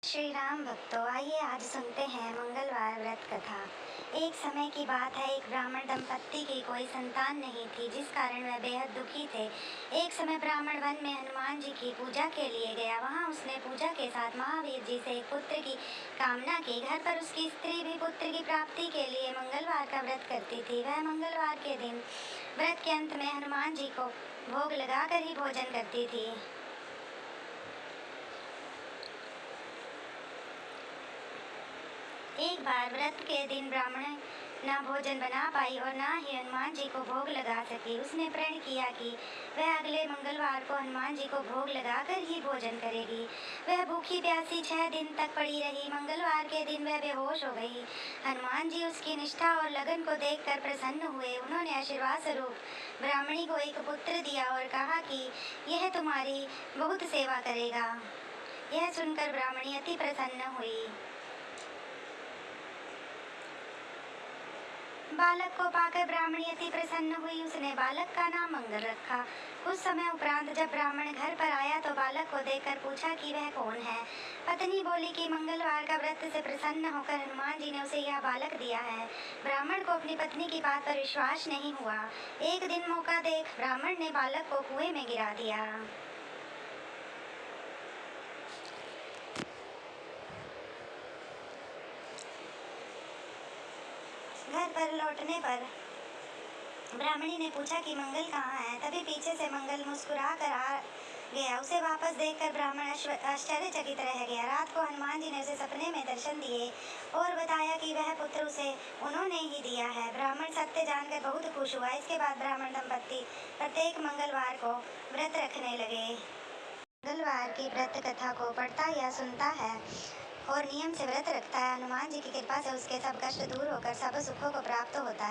श्री राम भक्तों, आइए आज सुनते हैं मंगलवार व्रत कथा। एक समय की बात है, एक ब्राह्मण दंपत्ति की कोई संतान नहीं थी, जिस कारण वह बेहद दुखी थे। एक समय ब्राह्मण वन में हनुमान जी की पूजा के लिए गया। वहां उसने पूजा के साथ महावीर जी से एक पुत्र की कामना की। घर पर उसकी स्त्री भी पुत्र की प्राप्ति के लिए मंगलवार का व्रत करती थी। वह मंगलवार के दिन व्रत के अंत में हनुमान जी को भोग लगाकर ही भोजन करती थी। एक बार व्रत के दिन ब्राह्मण न भोजन बना पाई और न ही हनुमान जी को भोग लगा सकी। उसने प्रण किया कि वह अगले मंगलवार को हनुमान जी को भोग लगाकर ही भोजन करेगी। वह भूखी प्यासी 6 दिन तक पड़ी रही। मंगलवार के दिन वह बेहोश हो गई। हनुमान जी उसकी निष्ठा और लगन को देखकर प्रसन्न हुए। उन्होंने आशीर्वाद स्वरूप ब्राह्मणी को एक पुत्र दिया और कहा कि यह तुम्हारी बहुत सेवा करेगा। यह सुनकर ब्राह्मणी अति प्रसन्न हुई। बालक को पाकर ब्राह्मणी अति प्रसन्न हुई। उसने बालक का नाम मंगल रखा। कुछ समय उपरांत जब ब्राह्मण घर पर आया तो बालक को देखकर पूछा कि वह कौन है। पत्नी बोली कि मंगलवार का व्रत से प्रसन्न होकर हनुमान जी ने उसे यह बालक दिया है। ब्राह्मण को अपनी पत्नी की बात पर विश्वास नहीं हुआ। एक दिन मौका देख ब्राह्मण ने बालक को कुएं में गिरा दिया। घर पर लौटने पर ब्राह्मणी ने पूछा कि मंगल कहाँ है। तभी पीछे से मंगल मुस्कुरा कर आ गया। उसे वापस देखकर ब्राह्मण आश्चर्यचकित रह गया। रात को हनुमान जी ने उसे सपने में दर्शन दिए और बताया कि वह पुत्र उसे उन्होंने ही दिया है। ब्राह्मण सत्य जानकर बहुत खुश हुआ। इसके बाद ब्राह्मण दंपत्ति प्रत्येक मंगलवार को व्रत रखने लगे। मंगलवार की व्रत कथा को पढ़ता या सुनता है और नियम से व्रत रखता है, हनुमान जी की कृपा से उसके सब कष्ट दूर होकर सब सुखों को प्राप्त होता है।